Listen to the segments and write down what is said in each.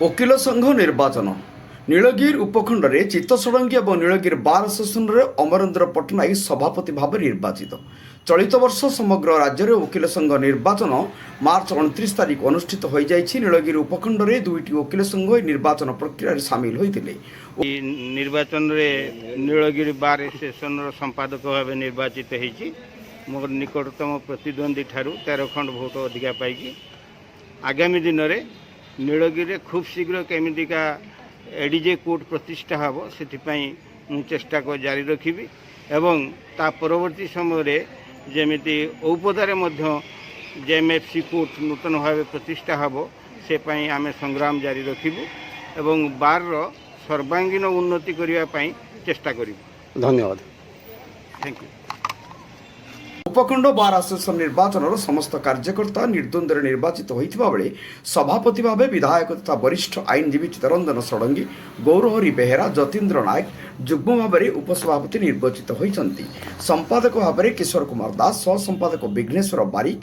ଓକିଲ ସଂଘ ନିର୍ବାଚନ ନୀଳଗିରି ଉପଖଣ୍ଡରେ ଚିତ୍ତଷଡ଼ଙ୍ଗୀ ଏବଂ ନୀଳଗିରି ବାର୍ ଆସୋସିଏସନରେ ଅମରେନ୍ଦ୍ର ପଟ୍ଟନାୟକ ସଭାପତି ଭାବେ ନିର୍ବାଚିତ। ଚଳିତ ବର୍ଷ ସମଗ୍ର ରାଜ୍ୟରେ ଓକିଲ ସଂଘ ନିର୍ବାଚନ ମାର୍ଚ୍ଚ 29 ତାରିଖ ଅନୁଷ୍ଠିତ ହୋଇଯାଇଛି। ନୀଳଗିରି ଉପଖଣ୍ଡରେ ଦୁଇଟି ଓକିଲ ସଂଘ ଏହି ନିର୍ବାଚନ ପ୍ରକ୍ରିୟାରେ ସାମିଲ ହୋଇଥିଲେ। ନିର୍ବାଚନରେ ନୀଳଗିରି ବାର୍ ଆସୋସିଏସନର ସମ୍ପାଦକ ଭାବେ ନିର୍ବାଚିତ ହୋଇଛି। ମୋର ନିକଟତମ ପ୍ରତିଦ୍ୱନ୍ଦ୍ୱୀ ଠାରୁ 13 ଖଣ୍ଡ ଭୋଟ ଅଧିକା ପାଇକି ଆଗାମୀ ଦିନରେ ନୀଳଗିରିରେ ଖୁବ୍ ଶୀଘ୍ର କେମିତିକା ଏଡିଜେ କୋର୍ଟ ପ୍ରତିଷ୍ଠା ହେବ ସେଥିପାଇଁ ମୁଁ ଚେଷ୍ଟା ଜାରି ରଖିବି ଏବଂ ତା ପରବର୍ତ୍ତୀ ସମୟରେ ଯେମିତି ଔପଦାରେ ମଧ୍ୟ ଜେଏମ୍ଏଫସି କୋର୍ଟ ନୂତନ ଭାବେ ପ୍ରତିଷ୍ଠା ହେବ ସେ ପାଇଁ ଆମେ ସଂଗ୍ରାମ ଜାରି ରଖିବୁ ଏବଂ ବାର୍ର ସର୍ବାଙ୍ଗୀନ ଉନ୍ନତି କରିବା ପାଇଁ ଚେଷ୍ଟା କରିବୁ। ଧନ୍ୟବାଦ। Thank you. ଉପଖଣ୍ଡ ବାର୍ ଆସୋସିଏସନ ନିର୍ବାଚନର ସମସ୍ତ କାର୍ଯ୍ୟକର୍ତ୍ତା ନିର୍ଦ୍ୱନ୍ଦ୍ୱରେ ନିର୍ବାଚିତ ହୋଇଥିବା ବେଳେ ସଭାପତି ଭାବେ ବିଧାୟକ ତଥା ବରିଷ୍ଠ ଆଇନଜୀବୀ ଚିତ୍ତରଞ୍ଜନ ଷଡ଼ଙ୍ଗୀ, ଗୌରହରି ବେହେରା, ଯତୀନ୍ଦ୍ର ନାୟକ ଯୁଗ୍ମ ଭାବରେ ଉପସଭାପତି ନିର୍ବାଚିତ ହୋଇଛନ୍ତି। ସମ୍ପାଦକ ଭାବରେ କିଶୋର କୁମାର ଦାସ, ସହ ସମ୍ପାଦକ ବିଘ୍ନେଶ୍ୱର ବାରିକ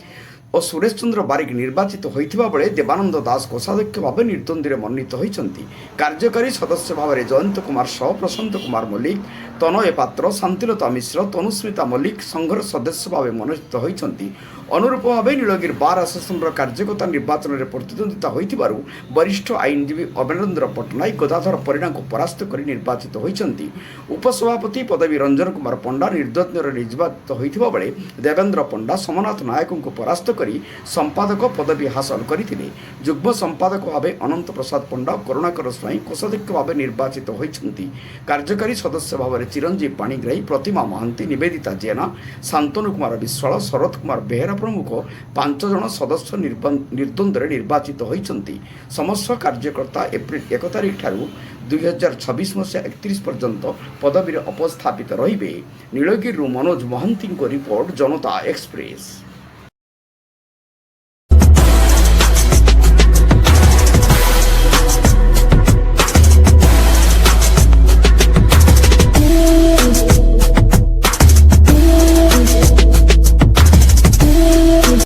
ଓ ସୁରେଶ ଚନ୍ଦ୍ର ବାରିକ ନିର୍ବାଚିତ ହୋଇଥିବା ବେଳେ ଦେବାନନ୍ଦ ଦାସ କୋଷାଧ୍ୟକ୍ଷ ଭାବେ ନିର୍ଦ୍ୱନ୍ଦ୍ୱରେ ମନୋନୀତ ହୋଇଛନ୍ତି। କାର୍ଯ୍ୟକାରୀ ସଦସ୍ୟ ଭାବରେ ଜୟନ୍ତ କୁମାର ସାହ, ପ୍ରଶାନ୍ତ କୁମାର ମଲ୍ଲିକ, ତନୟ ପାତ୍ର, ଶାନ୍ତିଲତା ମିଶ୍ର, ତନୁସ୍ମିତା ମଲ୍ଲିକ ସଂଘର ସଦସ୍ୟ ଭାବେ ମନୋନୀତ ହୋଇଛନ୍ତି। ଅନୁରୂପ ଭାବେ ନୀଳଗିରି ବାର୍ ଆସୋସିଏସନର କାର୍ଯ୍ୟକର୍ତ୍ତା ନିର୍ବାଚନରେ ପ୍ରତିଦ୍ୱନ୍ଦ୍ୱିତା ହୋଇଥିବାରୁ ବରିଷ୍ଠ ଆଇନଜୀବୀ ଅମରେନ୍ଦ୍ର ପଟ୍ଟନାୟକ ଗଦାଧର ପରିଡ଼ାଙ୍କୁ ପରାସ୍ତ କରି ନିର୍ବାଚିତ ହୋଇଛନ୍ତି। ଉପସଭାପତି ପଦବୀ ରଞ୍ଜନ କୁମାର ପଣ୍ଡା ନିର୍ଦ୍ୱନ୍ଦ୍ୱରେ ନିର୍ବାଚିତ ହୋଇଥିବା ବେଳେ ଦେବେନ୍ଦ୍ର ପଣ୍ଡା ସମନାଥ ନାୟକଙ୍କୁ ପରାସ୍ତ କରି ସମ୍ପାଦକ ପଦବୀ ହାସଲ କରିଥିଲେ। ଯୁଗ୍ମ ସମ୍ପାଦକ ଭାବେ ଅନନ୍ତ ପ୍ରସାଦ ପଣ୍ଡା, କରୁଣାକର ସ୍ୱାଇଁ କୋଷାଧ୍ୟକ୍ଷ ଭାବେ ନିର୍ବାଚିତ ହୋଇଛନ୍ତି। କାର୍ଯ୍ୟକାରୀ ସଦସ୍ୟ ଭାବରେ ଚିରଞ୍ଜୀବ ପାଣିଗ୍ରାହୀ, ପ୍ରତିମା ମହାନ୍ତି, ନିବେଦିତା ଜେନା, ଶାନ୍ତନୁ କୁମାର ବିଶ୍ୱାଳ, ଶରତ କୁମାର ବେହେରା ପ୍ରମୁଖ 5 ଜଣ ସଦସ୍ୟ ନିର୍ଦ୍ୱନ୍ଦ୍ୱରେ ନିର୍ବାଚିତ ହୋଇଛନ୍ତି। ସମସ୍ତ କାର୍ଯ୍ୟକର୍ତ୍ତା ଏପ୍ରିଲ 1 ତାରିଖ ଠାରୁ 2026 ମସିହା 31 ପର୍ଯ୍ୟନ୍ତ ପଦବୀରେ ଉପସ୍ଥାପିତ ରହିବେ। ନୀଳଗିରିରୁ ମନୋଜ ମହାନ୍ତିଙ୍କ ରିପୋର୍ଟ, ଜନତା ଏକ୍ସପ୍ରେସ।